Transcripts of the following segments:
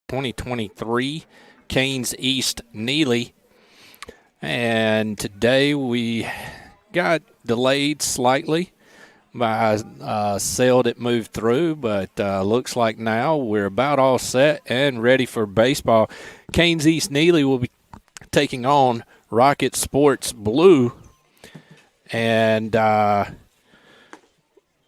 2023 Canes East-Neely. And today we got delayed slightly by a sale that moved through, but looks like now we're about all set and ready for baseball. Canes East-Neely will be taking on ROCKIT Sports Blue, and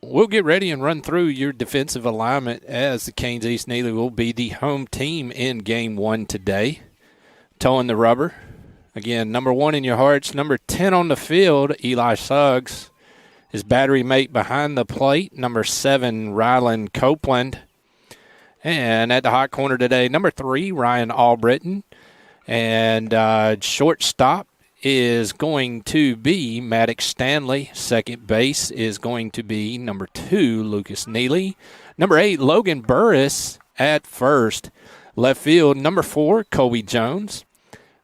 we'll get ready and run through your defensive alignment as the Canes East-Neely will be the home team in Game 1 today. Towing the rubber. Again, number 1 in your hearts, number 10 on the field, Eli Suggs. His battery mate behind the plate, number 7, Rylan Copeland. And at the hot corner today, number 3, Ryan Albritton. And shortstop is going to be Maddox Stanley. Second base is going to be number 2, Lucas Neely. Number 8, Logan Burris at first. Left field, number 4, Colby Jones.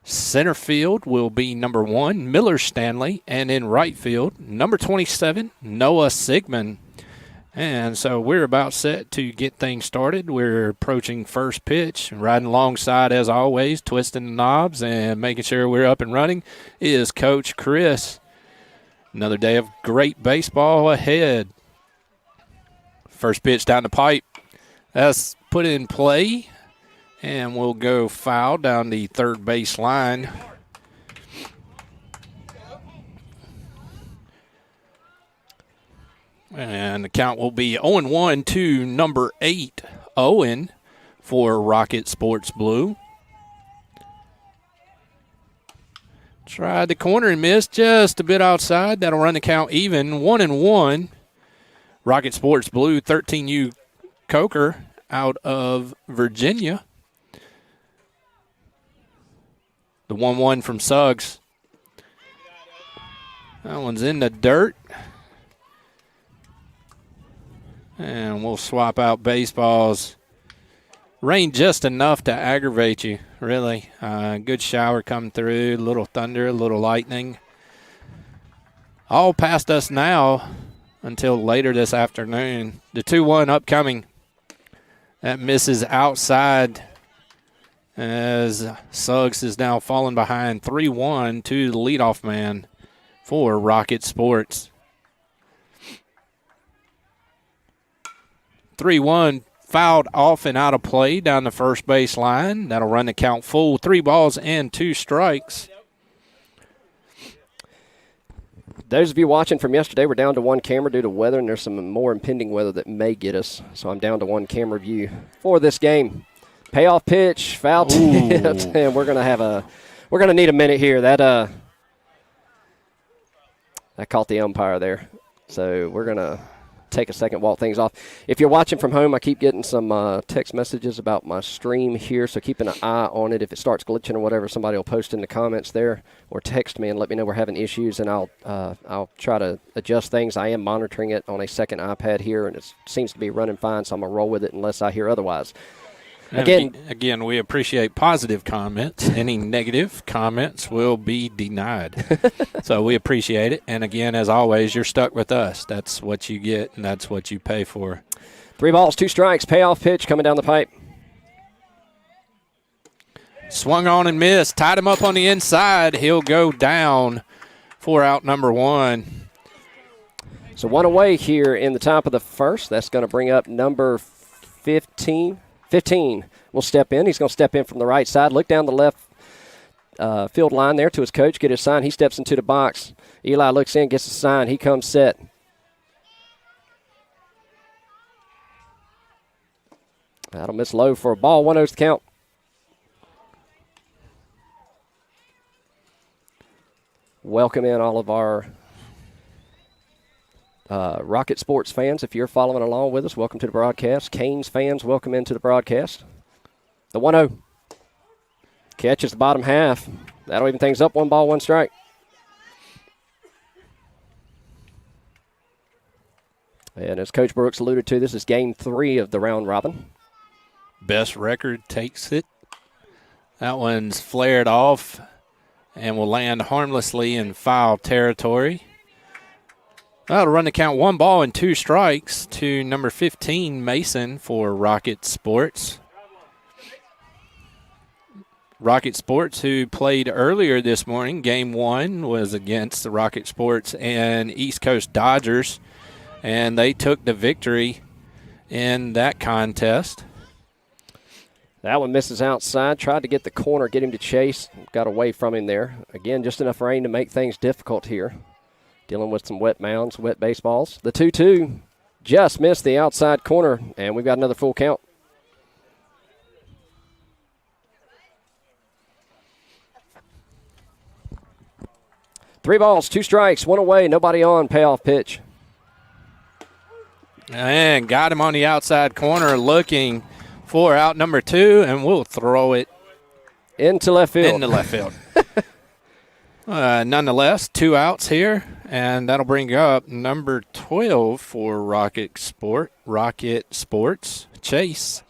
Center field will be number 1, Miller Stanley. And in right field, number 27, Noah Sigmund. And so we're about set to get things started. We're approaching first pitch. Riding alongside, as always, twisting the knobs and making sure we're up and running, is Coach Chris. Another day of great baseball ahead. First pitch down the pipe. That's put in play. And we'll go foul down the third base line. And the count will be 0-1 to number 8, Owen, for ROCKIT Sports Blue. Tried the corner and missed just a bit outside. That'll run the count even, 1-1. ROCKIT Sports Blue, 13U Coker out of Virginia. The 1-1 from Suggs. That one's in the dirt. And we'll swap out baseballs. Rain just enough to aggravate you, really. Good shower coming through, a little thunder, a little lightning. All past us now until later this afternoon. The 2-1 upcoming. That misses outside as Suggs is now falling behind 3-1 to the leadoff man for ROCKIT Sports. 3-1 fouled off and out of play down the first base line. That'll run the count full. 3 balls and 2 strikes. Those of you watching from yesterday, we're down to 1 camera due to weather, and there's some more impending weather that may get us. So I'm down to 1 camera view for this game. Payoff pitch, foul tipped, and we're gonna need a minute here. That caught the umpire there, so we're gonna take a second, walk things off. If you're watching from home, I keep getting some text messages about my stream here, so keeping an eye on it. If it starts glitching or whatever, somebody will post in the comments there or text me and let me know we're having issues, and I'll try to adjust things. I am monitoring it on a second iPad here, and it seems to be running fine, so I'm gonna roll with it unless I hear otherwise. Again, we appreciate positive comments. Any negative comments will be denied. So we appreciate it. And again, as always, you're stuck with us. That's what you get, and that's what you pay for. 3 balls, 2 strikes. Payoff pitch coming down the pipe. Swung on and missed. Tied him up on the inside. He'll go down for out number 1. So 1 away here in the top of the first. That's going to bring up number 15 will step in. He's going to step in from the right side, look down the left field line there to his coach, get his sign. He steps into the box. Eli looks in, gets a sign. He comes set. That'll miss low for a ball. 1-0's the count. Welcome in all of our ROCKIT Sports fans. If you're following along with us, welcome to the broadcast. Canes fans, welcome into the broadcast. The 1-0. Catches the bottom half. That'll even things up. 1 ball, 1 strike. And as Coach Brooks alluded to, this is Game 3 of the round robin. Best record takes it. That one's flared off and will land harmlessly in foul territory. That'll run the count 1 ball and 2 strikes to number 15, Mason, for ROCKIT Sports. Rocket Sports, who played earlier this morning. Game 1 was against the Rocket Sports and East Coast Dodgers, and they took the victory in that contest. That one misses outside. Tried to get the corner, get him to chase. Got away from him there. Again, just enough rain to make things difficult here. Dealing with some wet mounds, wet baseballs. The 2-2 just missed the outside corner, and we've got another full count. Three balls, two strikes, one away, nobody on, payoff pitch. And got him on the outside corner looking for out number 2, and we'll throw it into left field. Into left field. Nonetheless, 2 outs here, and that'll bring up number 12 for Rocket Sports, Chase.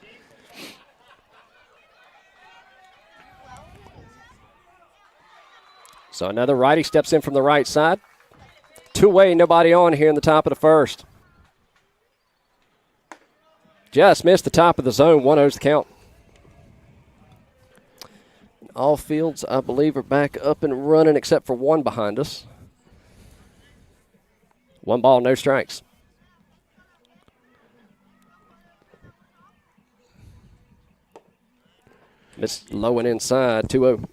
So another righty steps in from the right side. 2-away, nobody on here in the top of the first. Just missed the top of the zone. 1-0's the count. All fields, I believe, are back up and running except for one behind us. 1 ball, no strikes. Missed low and inside, 2-0.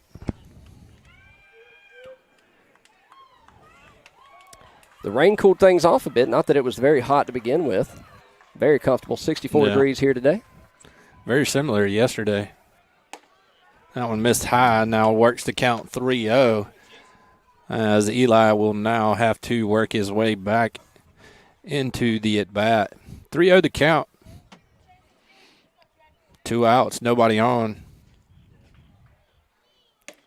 The rain cooled things off a bit. Not that it was very hot to begin with. Very comfortable, 64 degrees here today. Very similar to yesterday. That one missed high, now works to count 3-0, as Eli will now have to work his way back into the at-bat. 3-0 to count. 2 outs, nobody on.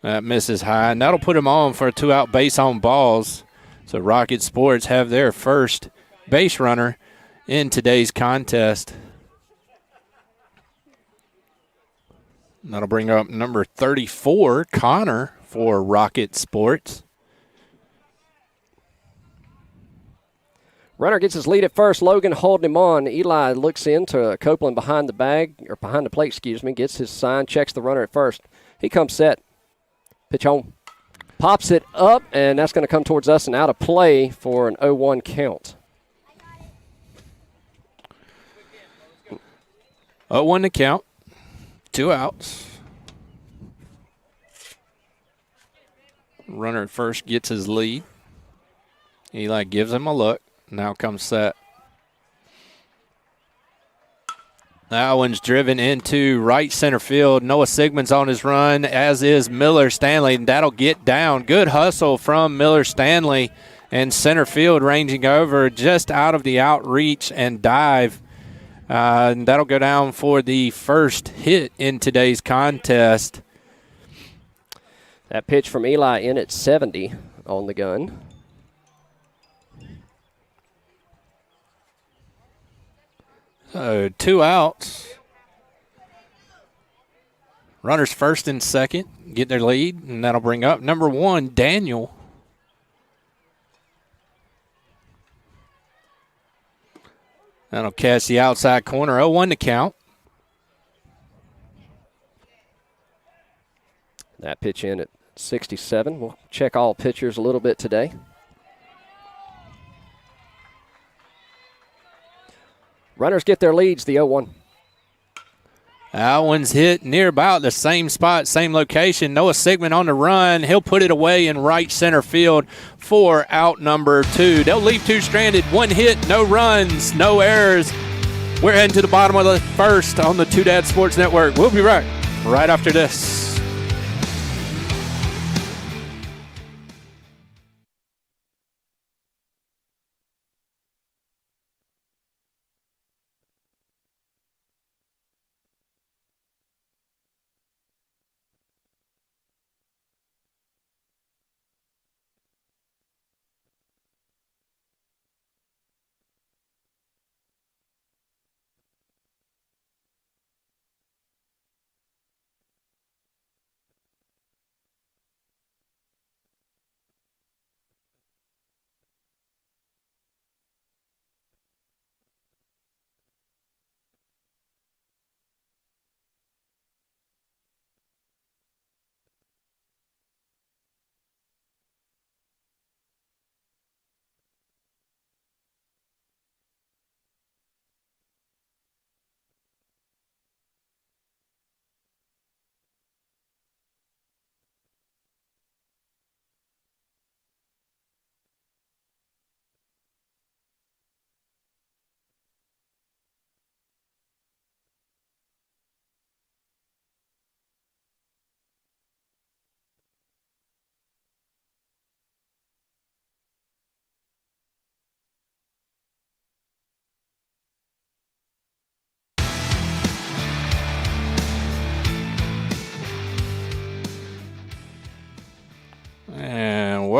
That misses high, and that'll put him on for a 2-out base on balls. So Rocket Sports have their first base runner in today's contest. And that'll bring up number 34, Connor, for Rocket Sports. Runner gets his lead at first. Logan holding him on. Eli looks into Copeland behind the plate, gets his sign, checks the runner at first. He comes set. Pitch home. Pops it up, and that's going to come towards us and out of play for an 0-1 count. 0-1 to count. 2 outs. Runner at first gets his lead. Eli gives him a look. Now comes set. That one's driven into right center field. Noah Sigmund's on his run, as is Miller Stanley, and that'll get down. Good hustle from Miller Stanley, and center field ranging over just out of the outreach and dive. And that'll go down for the first hit in today's contest. That pitch from Eli in at 70 on the gun. So 2 outs. Runners first and second get their lead, and that'll bring up number 1, Daniel. That'll catch the outside corner. 0-1 to count. That pitch in at 67. We'll check all pitchers a little bit today. Runners get their leads, the 0-1. That one's hit near about the same spot, same location. Noah Sigmund on the run. He'll put it away in right center field for out number 2. They'll leave 2 stranded. 1 hit, no runs, no errors. We're heading to the bottom of the first on the Two Dad Sports Network. We'll be right after this.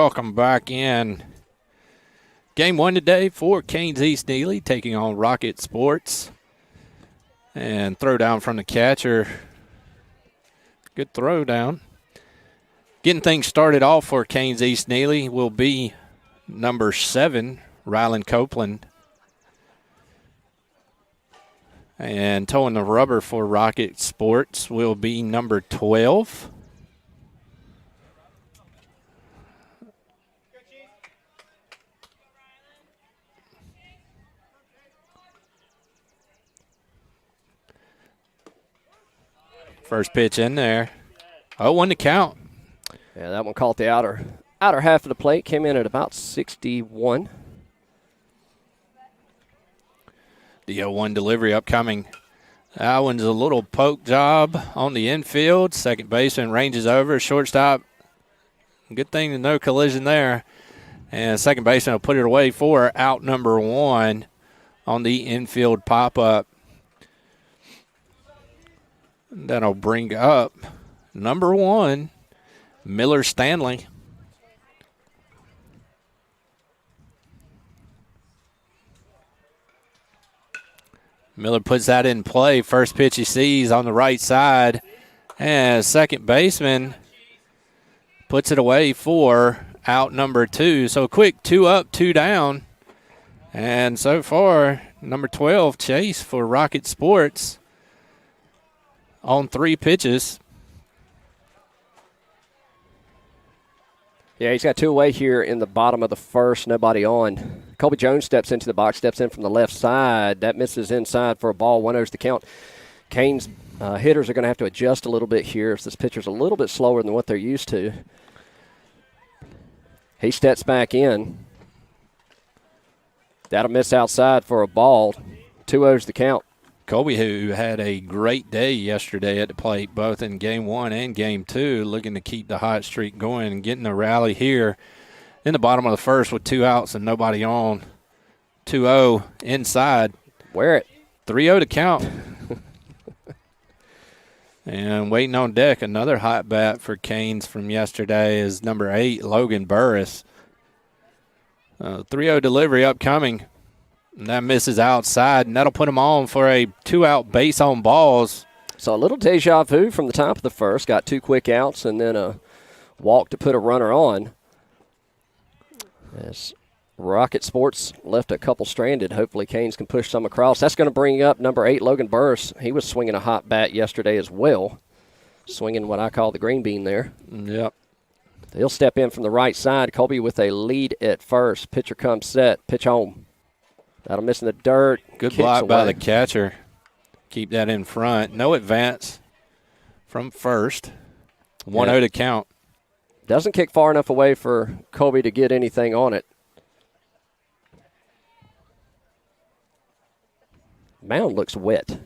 welcome back in. Game 1 today for Canes East-Neely taking on ROCKIT Sports. And throw down from the catcher. Good throw down. Getting things started off for Canes East-Neely will be number 7, Rylan Copeland. And towing the rubber for ROCKIT Sports will be number 12. First pitch in there. 0-1 to count. Yeah, that one caught the outer half of the plate, came in at about 61. The 0-1 delivery upcoming. That one's a little poke job on the infield. Second baseman ranges over. Shortstop, good thing to no collision there. And second baseman will put it away for out number 1 on the infield pop-up. That'll bring up number 1, Miller Stanley. Miller puts that in play. First pitch he sees on the right side. And second baseman puts it away for out number 2. So a quick 2 up, 2 down. And so far, number 12, Chase for ROCKIT Sports on 3 pitches. Yeah, he's got 2 away here in the bottom of the first, nobody on. Colby Jones steps into the box, steps in from the left side. That misses inside for a ball, 1-0's the count. Canes hitters are going to have to adjust a little bit here if this pitcher's a little bit slower than what they're used to. He steps back in. That'll miss outside for a ball, 2-0's the count. Colby, who had a great day yesterday at the plate, both in Game 1 and Game 2, looking to keep the hot streak going and getting a rally here in the bottom of the first with 2 outs and nobody on. 2-0 inside. Wear it. 3-0 to count. And waiting on deck, another hot bat for Canes from yesterday is number 8, Logan Burris. 3-0 delivery upcoming. And that misses outside, and that'll put him on for a 2-out base on balls. So a little deja vu from the top of the first. Got 2 quick outs and then a walk to put a runner on. As ROCKIT Sports left a couple stranded. Hopefully Canes can push some across. That's going to bring up number 8, Logan Burris. He was swinging a hot bat yesterday as well. Swinging what I call the green bean there. Yep. He'll step in from the right side. Colby with a lead at first. Pitcher comes set. Pitch home. That'll miss in the dirt. Good block by the catcher. Keep that in front. No advance from first. 1-0 to count. Doesn't kick far enough away for Colby to get anything on it. Mound looks wet.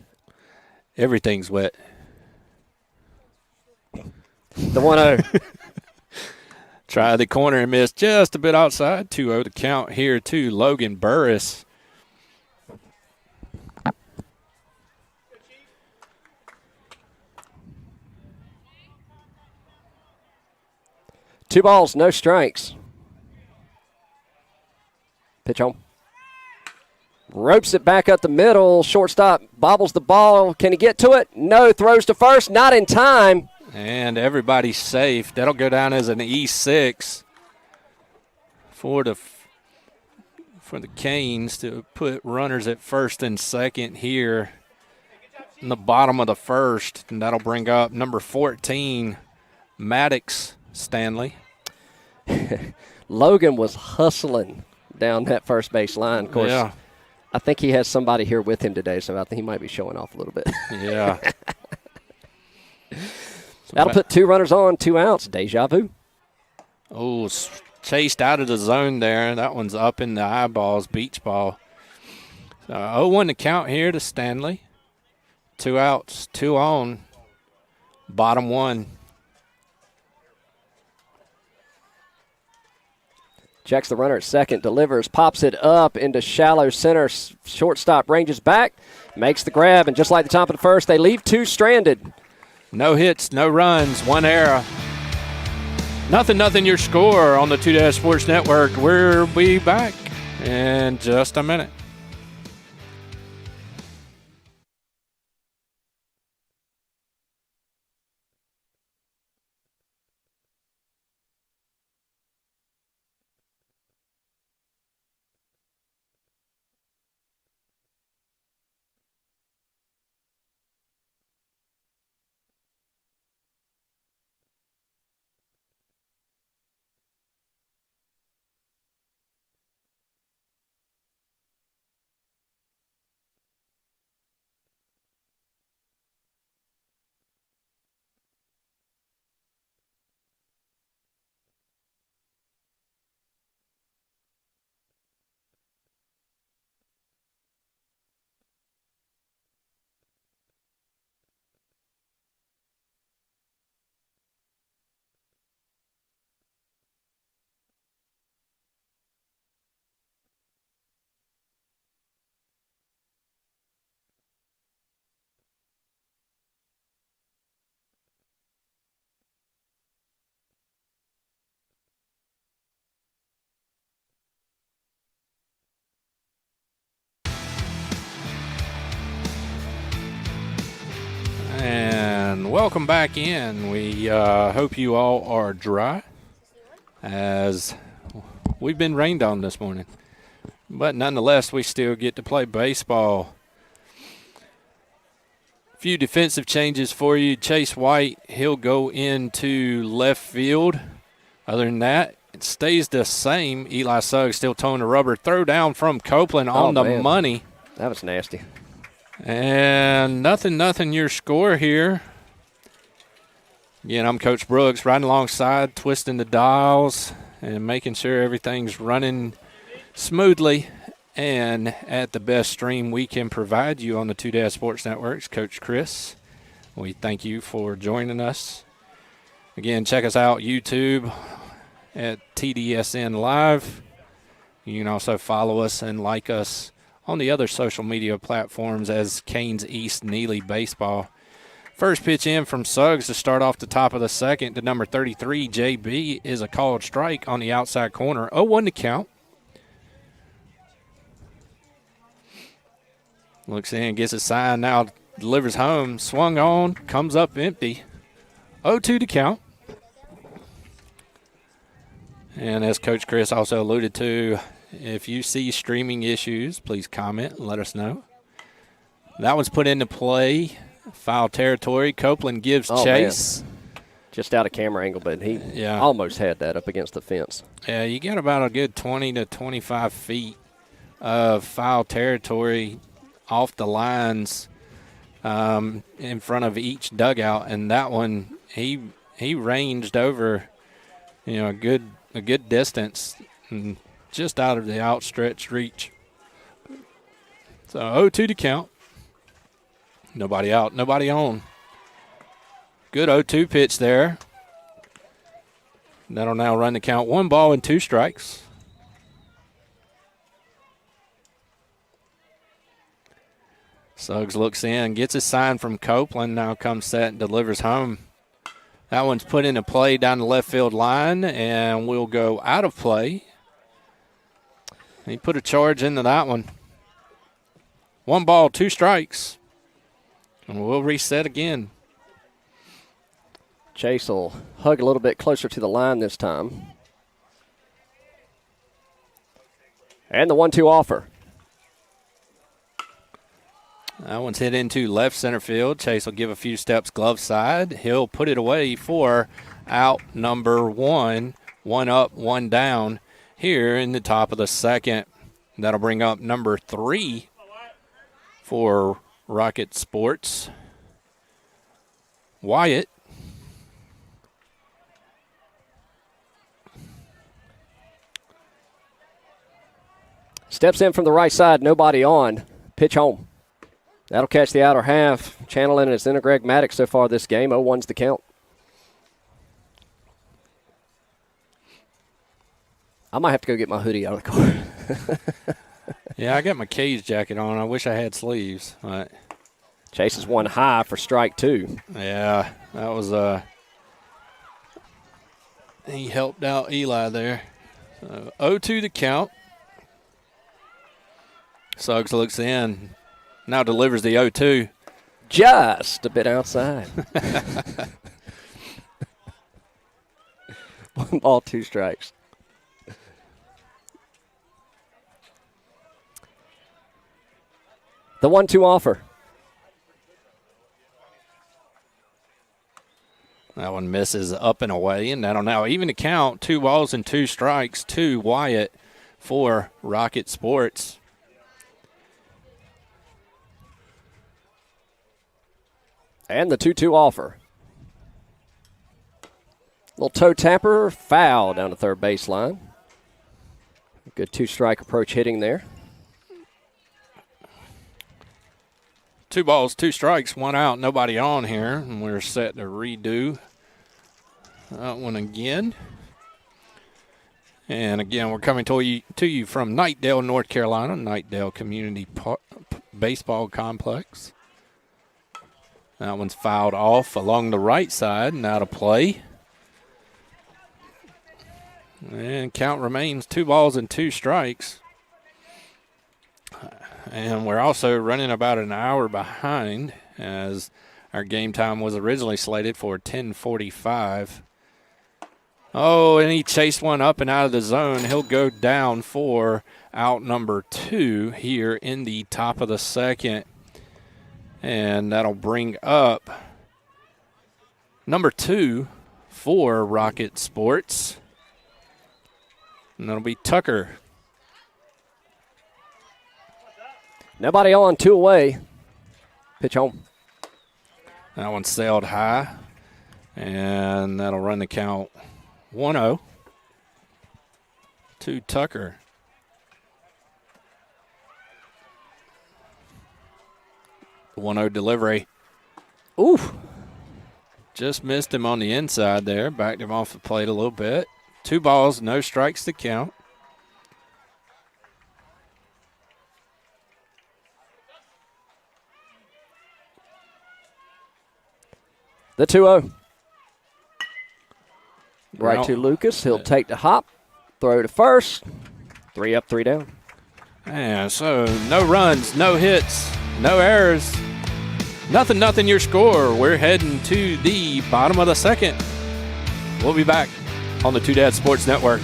Everything's wet. The 1-0. Try the corner and miss just a bit outside. 2-0 to count here to Logan Burris. Two balls, no strikes. Pitch home. Ropes it back up the middle. Shortstop bobbles the ball. Can he get to it? No. Throws to first. Not in time. And everybody's safe. That'll go down as an E6 for the Canes to put runners at first and second here in the bottom of the first. And that'll bring up number 14, Maddox Stanley. Logan was hustling down that first base line. Of course, yeah. I think he has somebody here with him today, so I think he might be showing off a little bit. Yeah. That'll put 2 runners on, 2 outs. Deja vu. Oh, chased out of the zone there. That one's up in the eyeballs, beach ball. So 0-1 to count here to Stanley. 2 outs, 2 on. Bottom 1. Checks the runner at second, delivers, pops it up into shallow center. Shortstop ranges back, makes the grab, and just like the top of the first, they leave 2 stranded. No hits, no runs, 1 error. Nothing, your score on the 2 Sports Network. We'll be back in just a minute. And welcome back in. We hope you all are dry, as we've been rained on this morning. But nonetheless, we still get to play baseball. A few defensive changes for you. Chase White, he'll go into left field. Other than that, it stays the same. Eli Suggs still towing the rubber. Throw down from Copeland on the money. That was nasty. And nothing, your score here. Again, I'm Coach Brooks, riding alongside, twisting the dials and making sure everything's running smoothly and at the best stream we can provide you on the 2 Sports Networks. Coach Chris, we thank you for joining us. Again, check us out, YouTube at TDSN Live. You can also follow us and like us on the other social media platforms as Canes East-Neely Baseball. First pitch in from Suggs to start off the top of the second to number 33, JB, is a called strike on the outside corner. 0-1 to count. Looks in, gets a sign, now delivers home. Swung on, comes up empty. 0-2 to count. And as Coach Chris also alluded to, if you see streaming issues, please comment and let us know. That one's put into play. Foul territory. Copeland gives chase. Man. Just out of camera angle, but he almost had that up against the fence. Yeah, you get about a good 20 to 25 feet of foul territory off the lines in front of each dugout, and that one he ranged over a good distance and just out of the outstretched reach. So 0-2 to count. Nobody out, nobody on. Good 0-2 pitch there. That'll now run the count 1 ball and 2 strikes. Suggs looks in, gets a sign from Copeland, now comes set and delivers home. That one's put into play down the left field line and will go out of play. He put a charge into that one. 1 ball, 2 strikes. And we'll reset again. Chase will hug a little bit closer to the line this time. And the 1-2 offer. That one's hit into left center field. Chase will give a few steps glove side. He'll put it away for out number 1. 1 up, 1 down here in the top of the second. That'll bring up number 3 for ROCKIT Sports, Wyatt. Steps in from the right side, nobody on. Pitch home. That'll catch the outer half. Channeling is Greg Maddox so far this game. 0-1's the count. I might have to go get my hoodie out of the car. Yeah, I got my Cage jacket on. I wish I had sleeves. But Chase is 1 high for strike 2. Yeah, that was He helped out Eli there. So 0-2 the count. Suggs looks in. Now delivers the 0-2. Just a bit outside. 1 ball, 2 strikes. The 1-2 offer. That one misses up and away, and that'll now even the count. 2 balls and 2 strikes to Wyatt for Rocket Sports. And the 2-2 offer. Little toe tapper, foul down the third baseline. Good 2-strike approach hitting there. 2 balls, 2 strikes, 1 out, nobody on here, and we're set to redo that one again. And again, we're coming to you from Knightdale, North Carolina, Knightdale Community Baseball Complex. That one's fouled off along the right side and out of play. And count remains 2 balls and 2 strikes. And we're also running about an hour behind, as our game time was originally slated for 10:45. Oh, and he chased one up and out of the zone. He'll go down for out number 2 here in the top of the second. And that'll bring up number 2 for Rocket Sports. And that'll be Tucker. Nobody on, 2 away. Pitch home. That one sailed high. And that'll run the count 1-0 to Tucker. The 1-0 delivery. Oof. Just missed him on the inside there. Backed him off the plate a little bit. 2 balls, no strikes to count. The 2-0. Right to Lucas. He'll take the hop. Throw to first. 3 up, 3 down. And so no runs, no hits, no errors. Nothing your score. We're heading to the bottom of the second. We'll be back on the Two Dads Sports Network.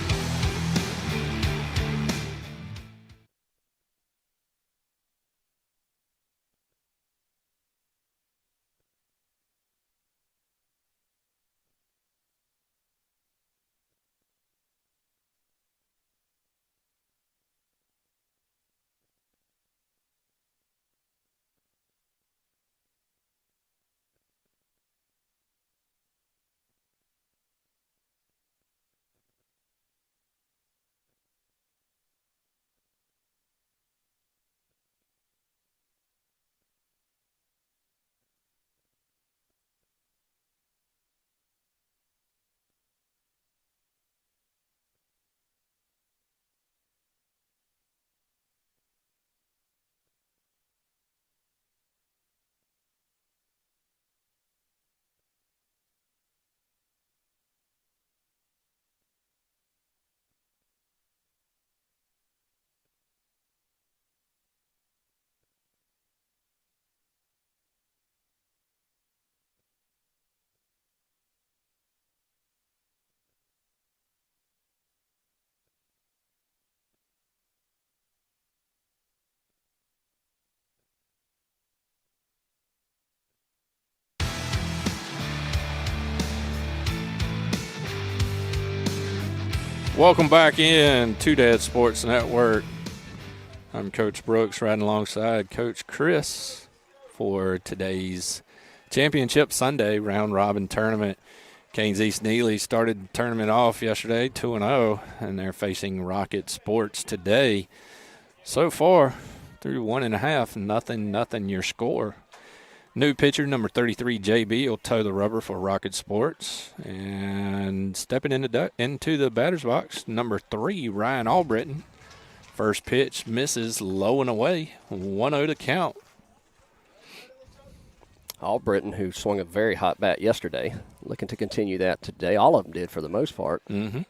Welcome back in Two Dads Sports Network. I'm Coach Brooks, riding alongside Coach Chris for today's Championship Sunday round-robin tournament. Canes East-Neely started the tournament off yesterday 2-0, and they're facing Rocket Sports today. So far, through 1.5, nothing your score. New pitcher, number 33, JB, will toe the rubber for Rocket Sports. And stepping into the batter's box, number 3, Ryan Albritton. First pitch misses low and away, 1-0 to count. Albritton, who swung a very hot bat yesterday, looking to continue that today. All of them did for the most part. Mm-hmm.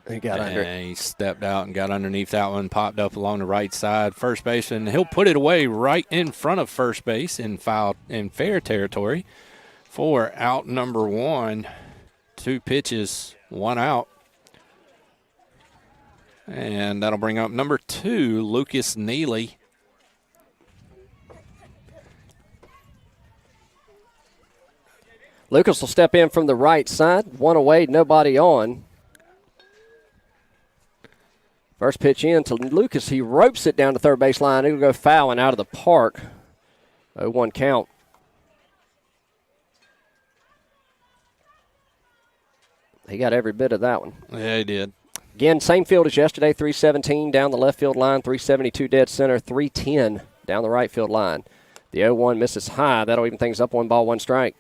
He got under it. And he stepped out and got underneath that one, popped up along the right side. First baseman, he'll put it away right in front of first base in fair territory for out number 1. 2 pitches, 1 out. And that'll bring up number 2, Lucas Neely. Lucas will step in from the right side. 1 away, nobody on. First pitch in to Lucas. He ropes it down to third base line. It'll go foul and out of the park. 0-1 count. He got every bit of that one. Yeah, he did. Again, same field as yesterday, 317 down the left field line, 372 dead center, 310 down the right field line. The 0-1 misses high. That'll even things up. 1 ball, 1 strike.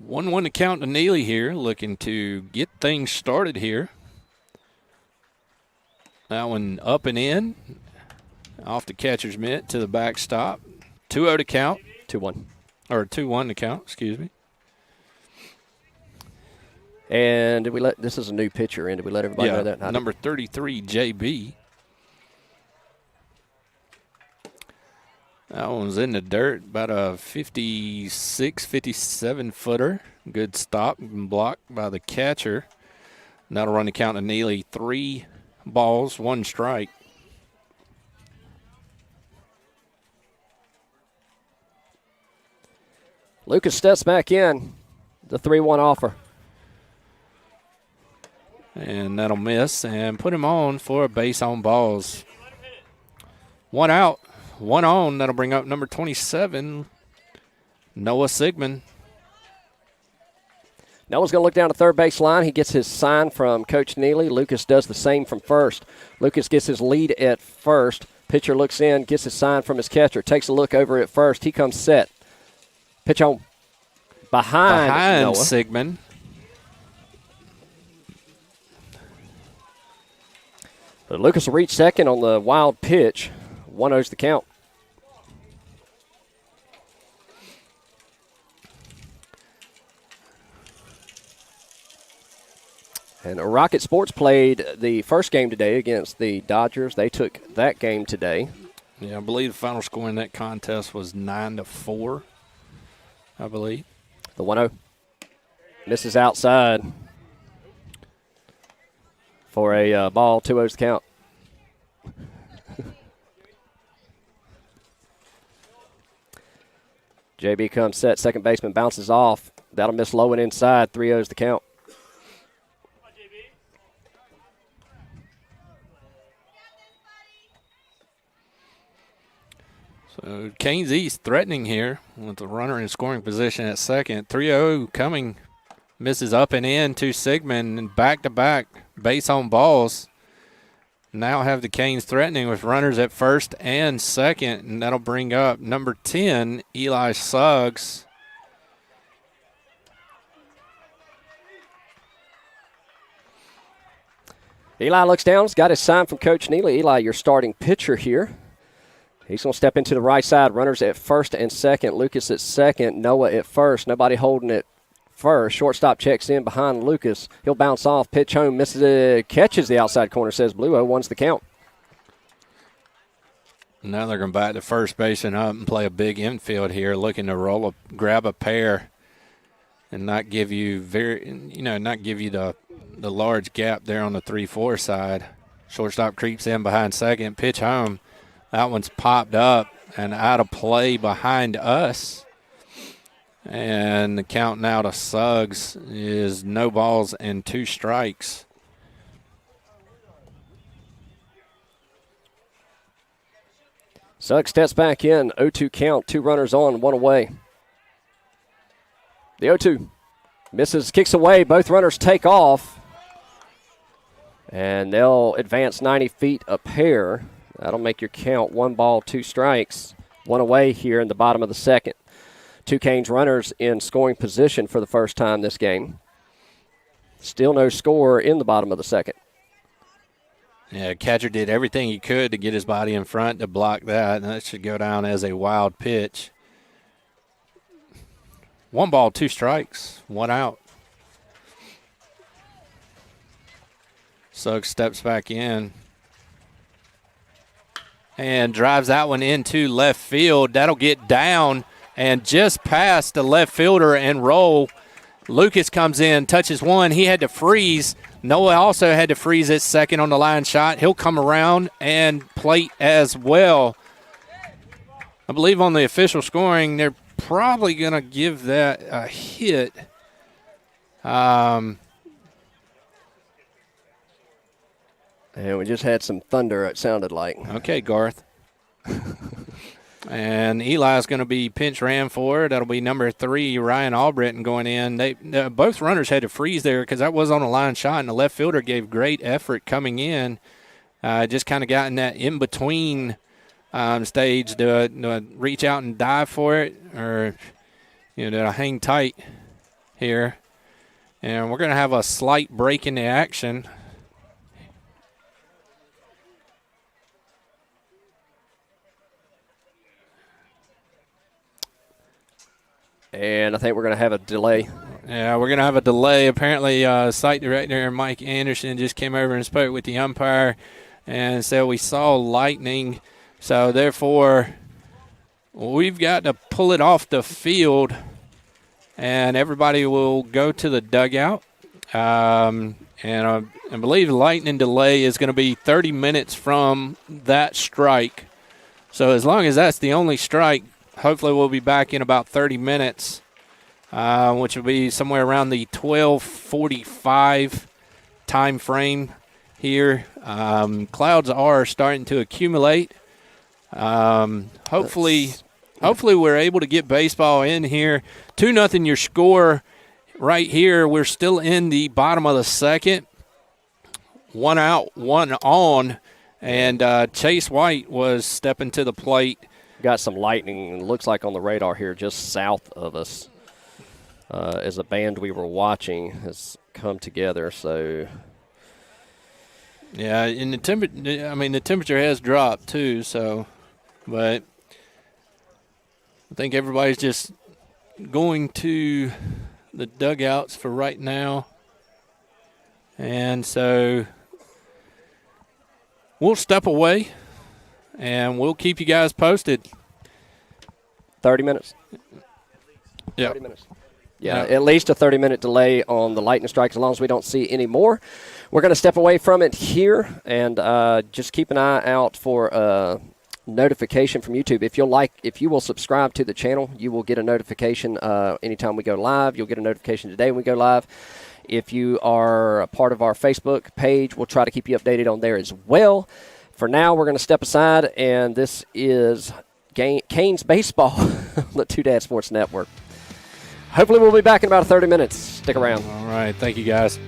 One to count to Neely here, looking to get things started here. That one up and in, off the catcher's mitt to the backstop. 2-0 to count. 2-1. Or 2-1 to count, excuse me. And did we let, this is a new pitcher in, did we let everybody know that? Number 33, JB. That one's in the dirt, about a 56, 57-footer. Good stop and block by the catcher. And that'll run the count to Neely. 3 balls, 1 strike. Lucas steps back in. The 3-1 offer. And that'll miss and put him on for a base on balls. 1 out. 1 on. That'll bring up number 27, Noah Sigmund. Noah's going to look down the third base line. He gets his sign from Coach Neely. Lucas does the same from first. Lucas gets his lead at first. Pitcher looks in, gets his sign from his catcher, takes a look over at first. He comes set. Pitch on behind Noah. Sigmund. But Lucas will reach second on the wild pitch. 1-0's the count. And ROCKIT Sports played the first game today against the Dodgers. They took that game today. Yeah, I believe the final score in that contest was 9-4, I believe. The 1-0 misses outside for a ball. 2-0's the count. JB comes set. Second baseman bounces off. That'll miss low and inside. 3-0's the count. So Canes East threatening here with the runner in scoring position at second. 3-0 coming. Misses up and in to Sigmund and back-to-back base on balls. Now have the Canes threatening with runners at first and second, and that'll bring up number 10, Eli Suggs. Eli looks down. He's got his sign from Coach Neely. Eli, your starting pitcher here. He's going to step into the right side. Runners at first and second. Lucas at second. Noah at first. Nobody holding it first. Shortstop checks in behind Lucas. He'll bounce off. Pitch home. Misses it. Catches the outside corner, says Blue. 0-1's the count. Now they're going to back the first baseman up and play a big infield here, looking to grab a pair and not give you the large gap there on the 3-4 side. Shortstop creeps in behind second. Pitch home. That one's popped up and out of play behind us. And the count now to Suggs is no balls and 2 strikes. Suggs steps back in. 0-2 count. 2 runners on, 1 away. The 0-2 misses, kicks away. Both runners take off. And they'll advance 90 feet a pair. That'll make your count 1 ball, 2 strikes. 1 away here in the bottom of the second. 2 Canes runners in scoring position for the first time this game. Still no score in the bottom of the second. Yeah, catcher did everything he could to get his body in front to block that, and that should go down as a wild pitch. 1 ball, 2 strikes, 1 out. Suggs steps back in and drives that one into left field. That'll get down and just past the left fielder and roll. Lucas comes in, touches one. He had to freeze. Noah also had to freeze at second on the line shot. He'll come around and plate as well. I believe on the official scoring, they're probably going to give that a hit. And we just had some thunder, it sounded like. Okay, Garth. And Eli's going to be pinch ran for. That'll be number 3, Ryan Albritton going in. Both runners had to freeze there because that was on a line shot, and the left fielder gave great effort coming in. Just kind of got in that in-between stage to reach out and dive for it, or to hang tight here. And we're going to have a slight break in the action. And I think we're going to have a delay. Yeah, we're going to have a delay. Apparently, site director Mike Anderson just came over and spoke with the umpire and said we saw lightning. So, therefore, we've got to pull it off the field, and everybody will go to the dugout. And I believe the lightning delay is going to be 30 minutes from that strike. So, as long as that's the only strike, hopefully we'll be back in about 30 minutes, which will be somewhere around the 12:45 time frame here. Clouds are starting to accumulate. Hopefully we're able to get baseball in here. 2-0 your score right here. We're still in the bottom of the second. 1 out, 1 on, and Chase White was stepping to the plate. Got some lightning, it looks like on the radar here just south of us as a band we were watching has come together. So, yeah, and the temperature has dropped too. So, but I think everybody's just going to the dugouts for right now, and so we'll step away. And we'll keep you guys posted. 30 minutes? Yeah. 30 minutes. Yeah, at least a 30-minute delay on the lightning strike as long as we don't see any more. We're going to step away from it here and just keep an eye out for a notification from YouTube. If you will subscribe to the channel, you will get a notification anytime we go live. You'll get a notification today when we go live. If you are a part of our Facebook page, we'll try to keep you updated on there as well. For now, we're going to step aside, and this is Canes Baseball on the Two Dad Sports Network. Hopefully we'll be back in about 30 minutes. Stick around. All right. Thank you, guys.